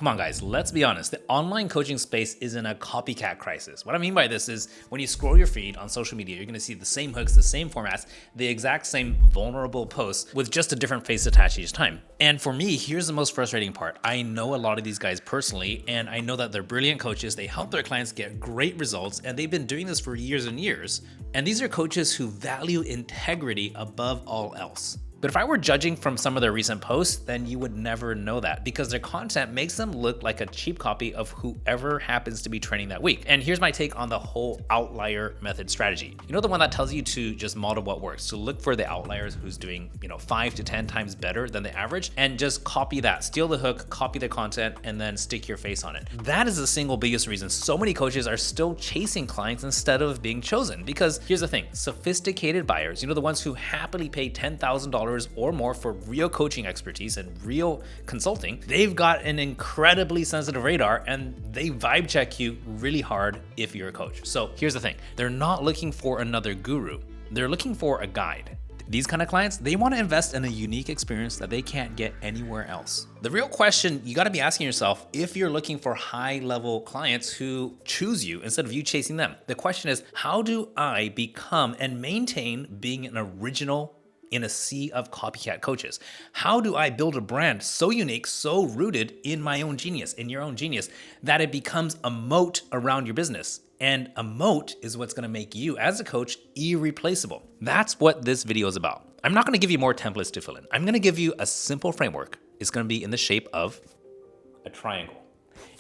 Come on guys, let's be honest. The online coaching space is in a copycat crisis. What I mean by this is when you scroll your feed on social media, you're gonna see the same hooks, the same formats, the exact same vulnerable posts with just a different face attached each time. And for me, here's the most frustrating part. I know a lot of these guys personally, and I know that they're brilliant coaches. They help their clients get great results, and they've been doing this for years and years. And these are coaches who value integrity above all else. But if I were judging from some of their recent posts, then you would never know that because their content makes them look like a cheap copy of whoever happens to be trending that week. And here's my take on the whole outlier method strategy. You know, the one that tells you to just model what works, to look for the outliers who's doing, 5 to 10 times better than the average and just copy that, steal the hook, copy the content, and then stick your face on it. That is the single biggest reason so many coaches are still chasing clients instead of being chosen. Because here's the thing, sophisticated buyers, the ones who happily pay $10,000 or more for real coaching expertise and real consulting, they've got an incredibly sensitive radar and they vibe check you really hard if you're a coach. So here's the thing, they're not looking for another guru, they're looking for a guide. These kind of clients, they want to invest in a unique experience that they can't get anywhere else. The real question you got to be asking yourself, if you're looking for high-level clients who choose you instead of you chasing them, the question is, how do I become and maintain being an original in a sea of copycat coaches? How do I build a brand so unique, so rooted in my own genius, in your own genius, that it becomes a moat around your business? And a moat is what's gonna make you as a coach irreplaceable. That's what this video is about. I'm not gonna give you more templates to fill in. I'm gonna give you a simple framework. It's gonna be in the shape of a triangle.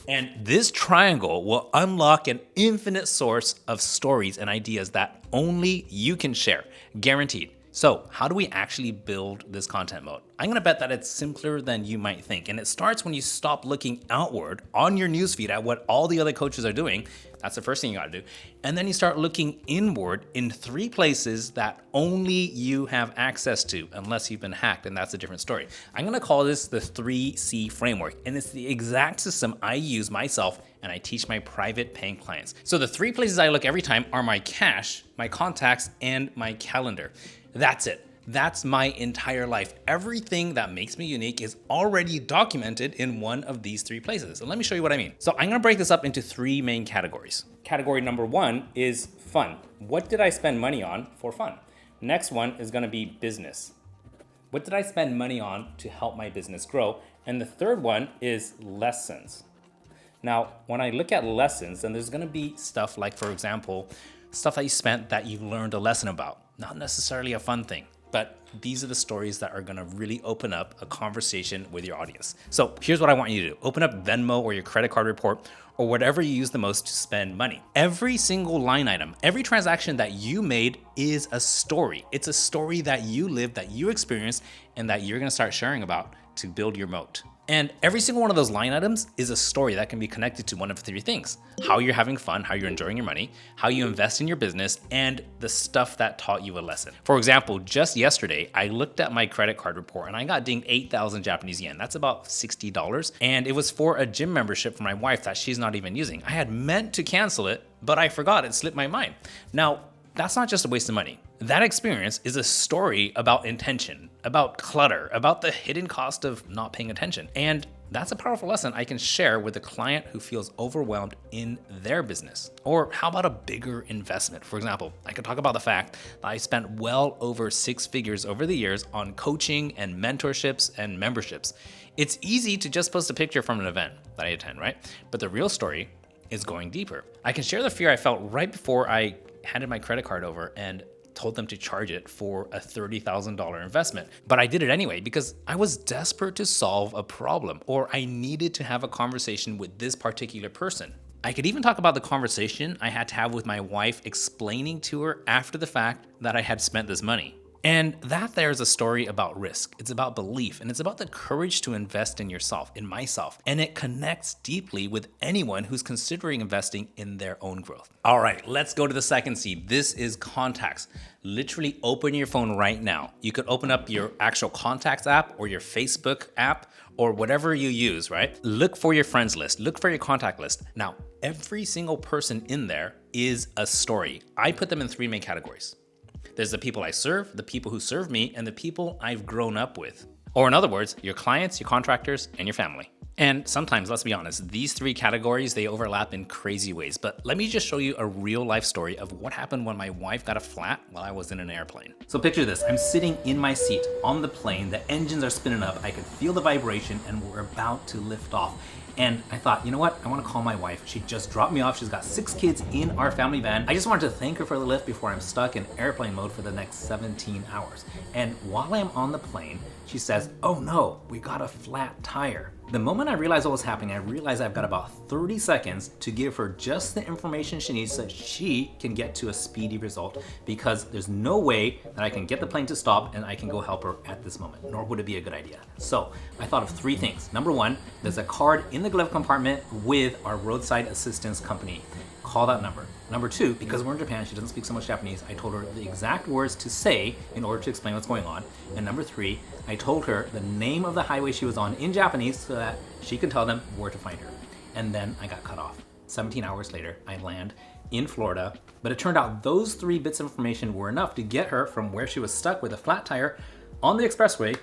And this triangle will unlock an infinite source of stories and ideas that only you can share, guaranteed. So how do we actually build this content moat? I'm gonna bet that it's simpler than you might think. And it starts when you stop looking outward on your newsfeed at what all the other coaches are doing. That's the first thing you gotta do. And then you start looking inward in 3 places that only you have access to, unless you've been hacked, and that's a different story. I'm gonna call this the 3C framework, and it's the exact system I use myself and I teach my private paying clients. So the 3 places I look every time are my cash, my contacts, and my calendar. That's it. That's my entire life. Everything that makes me unique is already documented in one of these 3 places. And let me show you what I mean. So I'm gonna break this up into 3 main categories. Category number 1 is fun. What did I spend money on for fun? Next one is gonna be business. What did I spend money on to help my business grow? And the third one is lessons. Now, when I look at lessons, then there's gonna be stuff like, for example, stuff that you spent that you learned a lesson about. Not necessarily a fun thing, but these are the stories that are gonna really open up a conversation with your audience. So here's what I want you to do. Open up Venmo or your credit card report or whatever you use the most to spend money. Every single line item, every transaction that you made is a story. It's a story that you lived, that you experienced, and that you're gonna start sharing about to build your moat. And every single one of those line items is a story that can be connected to one of 3 things: how you're having fun, how you're enjoying your money, how you invest in your business, and the stuff that taught you a lesson. For example, just yesterday, I looked at my credit card report and I got dinged 8,000 Japanese yen. That's about $60. And it was for a gym membership for my wife that she's not even using. I had meant to cancel it, but I forgot. It slipped my mind. Now, that's not just a waste of money. That experience is a story about intention, about clutter, about the hidden cost of not paying attention. And that's a powerful lesson I can share with a client who feels overwhelmed in their business. Or how about a bigger investment? For example, I could talk about the fact that I spent well over 6 figures over the years on coaching and mentorships and memberships. It's easy to just post a picture from an event that I attend, right? But the real story is going deeper. I can share the fear I felt right before I handed my credit card over and told them to charge it for a $30,000 investment. But I did it anyway because I was desperate to solve a problem, or I needed to have a conversation with this particular person. I could even talk about the conversation I had to have with my wife, explaining to her after the fact that I had spent this money. And that there's a story about risk. It's about belief, and it's about the courage to invest in yourself, in myself. And it connects deeply with anyone who's considering investing in their own growth. All right, let's go to the second C. This is contacts. Literally open your phone right now. You could open up your actual contacts app or your Facebook app or whatever you use, right? Look for your friends list, look for your contact list. Now, every single person in there is a story. I put them in 3 main categories. There's the people I serve, the people who serve me, and the people I've grown up with. Or in other words, your clients, your contractors, and your family. And sometimes, let's be honest, these three categories, they overlap in crazy ways. But let me just show you a real life story of what happened when my wife got a flat while I was in an airplane. So picture this, I'm sitting in my seat on the plane, the engines are spinning up, I could feel the vibration, and we're about to lift off. And I thought, you know what? I want to call my wife. She just dropped me off. She's got 6 kids in our family van. I just wanted to thank her for the lift before I'm stuck in airplane mode for the next 17 hours. And while I'm on the plane, she says, oh no, we got a flat tire. The moment I realized what was happening, I realized I've got about 30 seconds to give her just the information she needs so that she can get to a speedy result, because there's no way that I can get the plane to stop and I can go help her at this moment, nor would it be a good idea. So I thought of 3 things. Number 1, there's a card in the glove compartment with our roadside assistance company. Call that number. Number 2, because we're in Japan, she doesn't speak so much Japanese, I told her the exact words to say in order to explain what's going on. And number 3, I told her the name of the highway she was on in Japanese so that she could tell them where to find her. And then I got cut off. 17 hours later, I land in Florida, but it turned out those 3 bits of information were enough to get her from where she was stuck with a flat tire on the expressway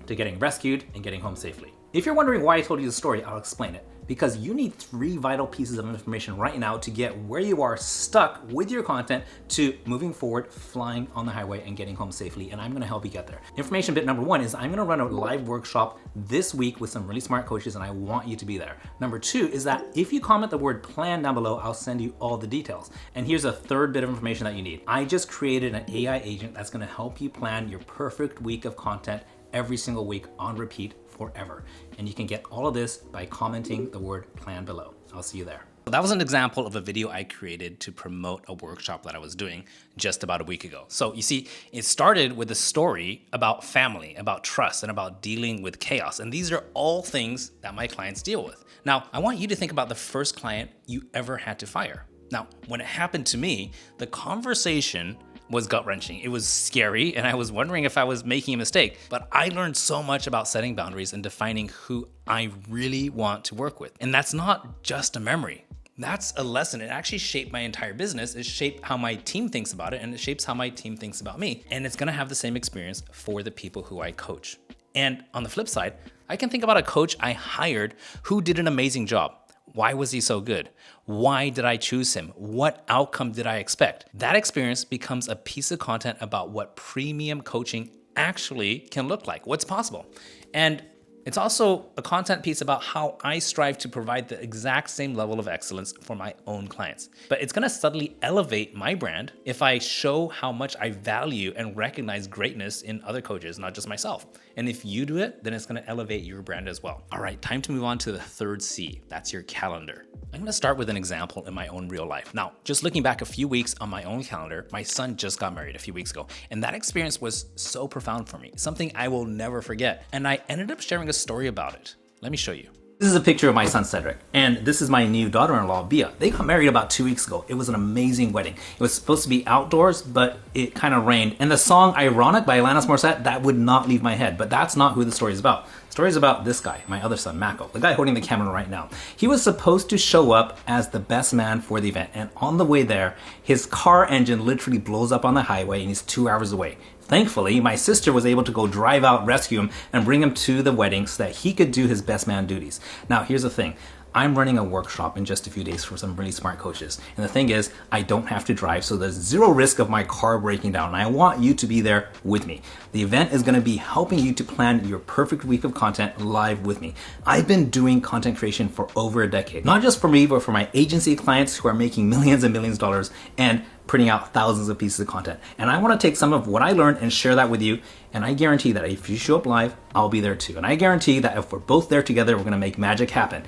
to getting rescued and getting home safely. If you're wondering why I told you the story, I'll explain it. Because you need 3 vital pieces of information right now to get where you are stuck with your content to moving forward, flying on the highway and getting home safely, and I'm gonna help you get there. Information bit number 1 is I'm gonna run a live workshop this week with some really smart coaches and I want you to be there. Number 2 is that if you comment the word plan down below, I'll send you all the details. And here's a 3rd bit of information that you need. I just created an AI agent that's gonna help you plan your perfect week of content every single week on repeat forever. And you can get all of this by commenting the word plan below. I'll see you there. So that was an example of a video I created to promote a workshop that I was doing just about a week ago. So you see, it started with a story about family, about trust, and about dealing with chaos. And these are all things that my clients deal with. Now, I want you to think about the first client you ever had to fire. Now, when it happened to me, the conversation was gut-wrenching. It was scary, and I was wondering if I was making a mistake. But I learned so much about setting boundaries and defining who I really want to work with. And that's not just a memory. That's a lesson. It actually shaped my entire business. It shaped how my team thinks about it, and it shapes how my team thinks about me. And it's gonna have the same experience for the people who I coach. And on the flip side, I can think about a coach I hired who did an amazing job. Why was he so good? Why did I choose him? What outcome did I expect? That experience becomes a piece of content about what premium coaching actually can look like, what's possible. And it's also a content piece about how I strive to provide the exact same level of excellence for my own clients. But it's gonna subtly elevate my brand if I show how much I value and recognize greatness in other coaches, not just myself. And if you do it, then it's gonna elevate your brand as well. All right, time to move on to the 3rd C. That's your calendar. I'm gonna start with an example in my own real life. Now, just looking back a few weeks on my own calendar, my son just got married a few weeks ago, and that experience was so profound for me, something I will never forget. And I ended up sharing a story about it. Let me show you. This is a picture of my son Cedric, and this is my new daughter-in-law, Bia. They got married about 2 weeks ago. It was an amazing wedding. It was supposed to be outdoors, but it kind of rained. And the song Ironic by Alanis Morissette, that would not leave my head, but that's not who the story is about. The story is about this guy, my other son, Mako, the guy holding the camera right now. He was supposed to show up as the best man for the event, and on the way there, his car engine literally blows up on the highway and he's 2 hours away. Thankfully, my sister was able to go drive out, rescue him, and bring him to the wedding so that he could do his best man duties. Now, here's the thing. I'm running a workshop in just a few days for some really smart coaches. And the thing is, I don't have to drive, so there's 0 risk of my car breaking down. And I want you to be there with me. The event is gonna be helping you to plan your perfect week of content live with me. I've been doing content creation for over a decade. Not just for me, but for my agency clients who are making millions and millions of dollars and putting out thousands of pieces of content. And I wanna take some of what I learned and share that with you. And I guarantee that if you show up live, I'll be there too. And I guarantee that if we're both there together, we're gonna make magic happen.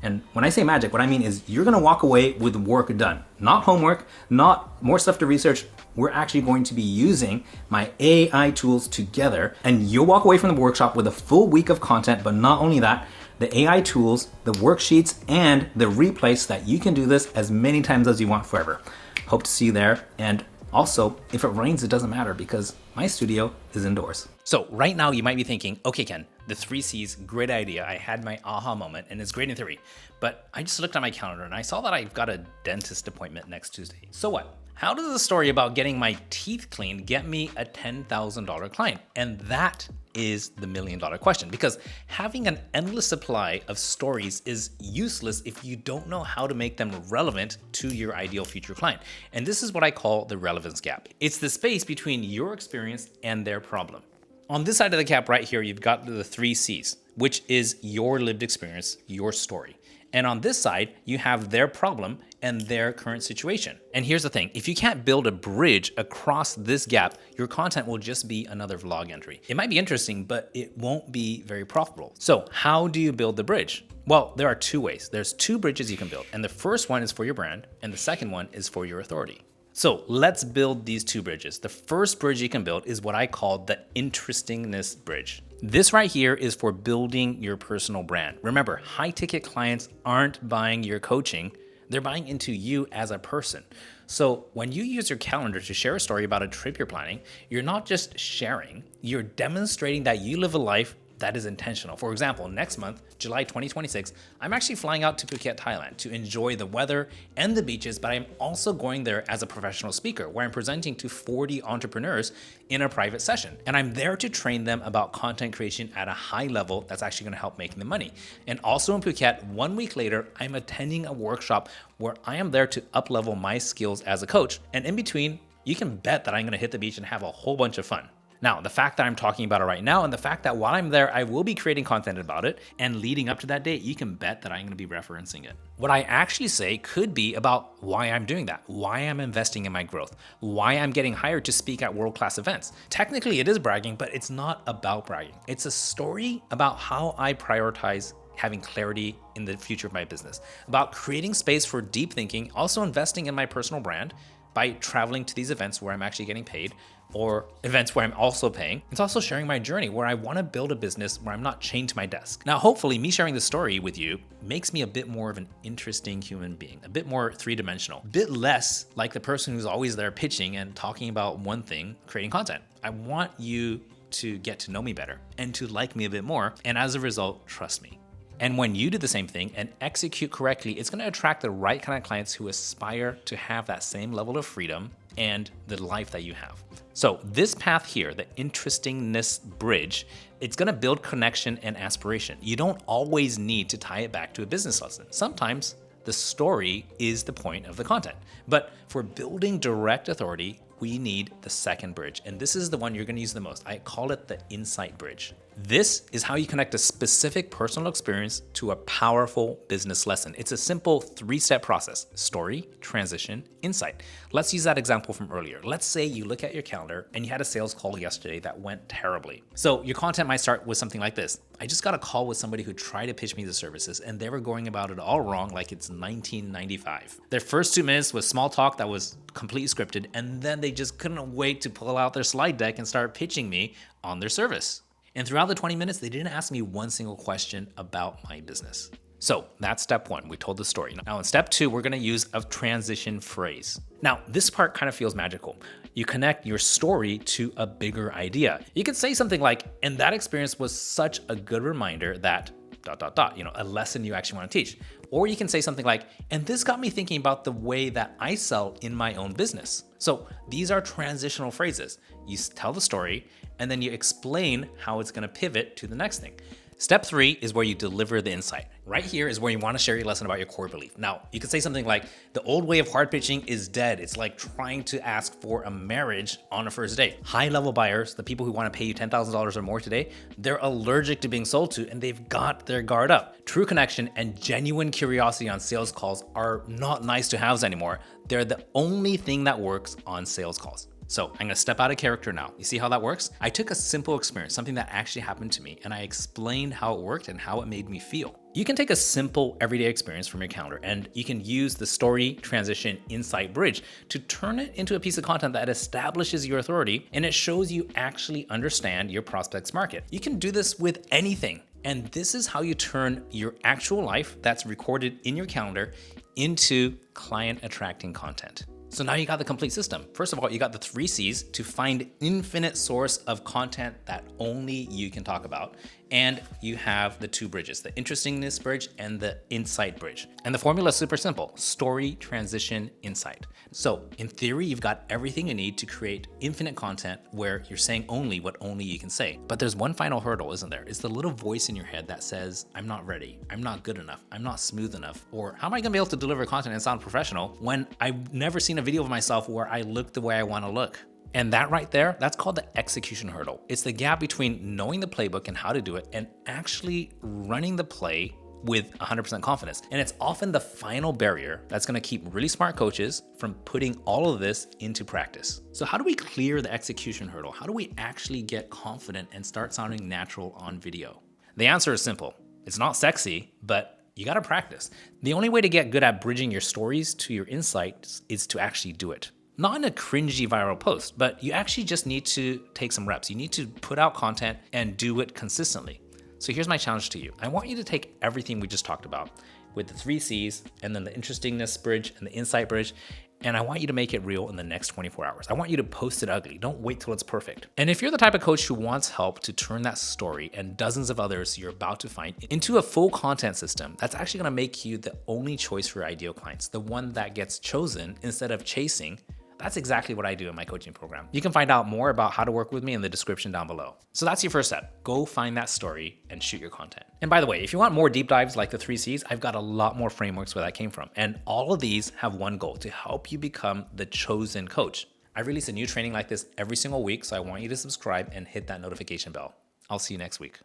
And when I say magic, what I mean is you're gonna walk away with work done. Not homework, not more stuff to research. We're actually going to be using my AI tools together, and you'll walk away from the workshop with a full week of content, but not only that, the AI tools, the worksheets, and the replays so that you can do this as many times as you want forever. Hope to see you there. And also, if it rains, it doesn't matter because my studio is indoors. So right now you might be thinking, okay, Ken, the 3 C's, great idea. I had my aha moment and it's great in theory, but I just looked at my calendar and I saw that I've got a dentist appointment next Tuesday. So what? How does a story about getting my teeth cleaned get me a $10,000 client? And that is the $1 million question, because having an endless supply of stories is useless if you don't know how to make them relevant to your ideal future client. And this is what I call the relevance gap. It's the space between your experience and their problem. On this side of the gap right here, you've got the 3 C's, which is your lived experience, your story. And on this side, you have their problem and their current situation. And here's the thing, if you can't build a bridge across this gap, your content will just be another vlog entry. It might be interesting, but it won't be very profitable. So how do you build the bridge? Well, there are 2 ways. There's 2 bridges you can build. And the first one is for your brand, and the second one is for your authority. So let's build these 2 bridges. The first bridge you can build is what I call the Interestingness bridge. This right here is for building your personal brand. Remember, high ticket clients aren't buying your coaching, they're buying into you as a person. So when you use your calendar to share a story about a trip you're planning, you're not just sharing, you're demonstrating that you live a life that is intentional. For example, next month, July 2026, I'm actually flying out to Phuket, Thailand to enjoy the weather and the beaches, but I'm also going there as a professional speaker where I'm presenting to 40 entrepreneurs in a private session. And I'm there to train them about content creation at a high level that's actually gonna help making them money. And also in Phuket, 1 week later, I'm attending a workshop where I am there to up-level my skills as a coach. And in between, you can bet that I'm gonna hit the beach and have a whole bunch of fun. Now, the fact that I'm talking about it right now and the fact that while I'm there, I will be creating content about it, and leading up to that date, you can bet that I'm gonna be referencing it. What I actually say could be about why I'm doing that, why I'm investing in my growth, why I'm getting hired to speak at world-class events. Technically, it is bragging, but it's not about bragging. It's a story about how I prioritize having clarity in the future of my business, about creating space for deep thinking, also investing in my personal brand by traveling to these events where I'm actually getting paid, or events where I'm also paying. It's also sharing my journey where I wanna build a business where I'm not chained to my desk. Now, hopefully me sharing this story with you makes me a bit more of an interesting human being, a bit more 3-dimensional, a bit less like the person who's always there pitching and talking about one thing, creating content. I want you to get to know me better and to like me a bit more, and as a result, trust me. And when you do the same thing and execute correctly, it's gonna attract the right kind of clients who aspire to have that same level of freedom and the life that you have. So this path here, the Interestingness bridge, it's gonna build connection and aspiration. You don't always need to tie it back to a business lesson. Sometimes the story is the point of the content. But for building direct authority, we need the second bridge. And this is the one you're gonna use the most. I call it the insight bridge. This is how you connect a specific personal experience to a powerful business lesson. It's a simple 3-step process: story, transition, insight. Let's use that example from earlier. Let's say you look at your calendar and you had a sales call yesterday that went terribly. So your content might start with something like this: I just got a call with somebody who tried to pitch me the services and they were going about it all wrong, like it's 1995. Their first 2 minutes was small talk that was completely scripted, and then they just couldn't wait to pull out their slide deck and start pitching me on their service. And throughout the 20 minutes, they didn't ask me one single question about my business. So that's step 1, we told the story. Now in step 2, we're gonna use a transition phrase. Now this part kind of feels magical. You connect your story to a bigger idea. You could say something like, and that experience was such a good reminder that ... a lesson you actually want to teach. Or you can say something like, and this got me thinking about the way that I sell in my own business. So these are transitional phrases. You tell the story and then you explain how it's going to pivot to the next thing. Step 3 is where you deliver the insight. Right here is where you want to share your lesson about your core belief. Now, you could say something like, the old way of hard pitching is dead. It's like trying to ask for a marriage on a first date. High-level buyers, the people who want to pay you $10,000 or more today, they're allergic to being sold to, and they've got their guard up. True connection and genuine curiosity on sales calls are not nice to haves anymore. They're the only thing that works on sales calls. So I'm gonna step out of character now. You see how that works? I took a simple experience, something that actually happened to me, and I explained how it worked and how it made me feel. You can take a simple everyday experience from your calendar and you can use the story, transition, insight bridge to turn it into a piece of content that establishes your authority and it shows you actually understand your prospect's market. You can do this with anything. And this is how you turn your actual life that's recorded in your calendar into client attracting content. So now you got the complete system. First of all, you got the 3 C's to find infinite source of content that only you can talk about. and you have the two bridges, the interestingness bridge and the insight bridge. And the formula is super simple: story, transition, insight. So in theory, you've got everything you need to create infinite content where you're saying only what only you can say. But there's one final hurdle, isn't there? It's the little voice in your head that says, I'm not ready, I'm not good enough, I'm not smooth enough, or how am I gonna be able to deliver content and sound professional when I've never seen a video of myself where I look the way I wanna look? And that right there, that's called the execution hurdle. It's the gap between knowing the playbook and how to do it and actually running the play with 100% confidence. And it's often the final barrier that's gonna keep really smart coaches from putting all of this into practice. So how do we clear the execution hurdle? How do we actually get confident and start sounding natural on video? The answer is simple. It's not sexy, but you gotta practice. The only way to get good at bridging your stories to your insights is to actually do it. Not in a cringy viral post, but you actually just need to take some reps. You need to put out content and do it consistently. So here's my challenge to you. I want you to take everything we just talked about with the 3 C's and then the interestingness bridge and the insight bridge, and I want you to make it real in the next 24 hours. I want you to post it ugly. Don't wait till it's perfect. And if you're the type of coach who wants help to turn that story and dozens of others you're about to find into a full content system, that's actually gonna make you the only choice for your ideal clients, the one that gets chosen instead of chasing. That's exactly what I do in my coaching program. You can find out more about how to work with me in the description down below. So that's your first step. Go find that story and shoot your content. And by the way, if you want more deep dives like the 3 C's, I've got a lot more frameworks where that came from. And all of these have one goal: to help you become the chosen coach. I release a new training like this every single week, so I want you to subscribe and hit that notification bell. I'll see you next week.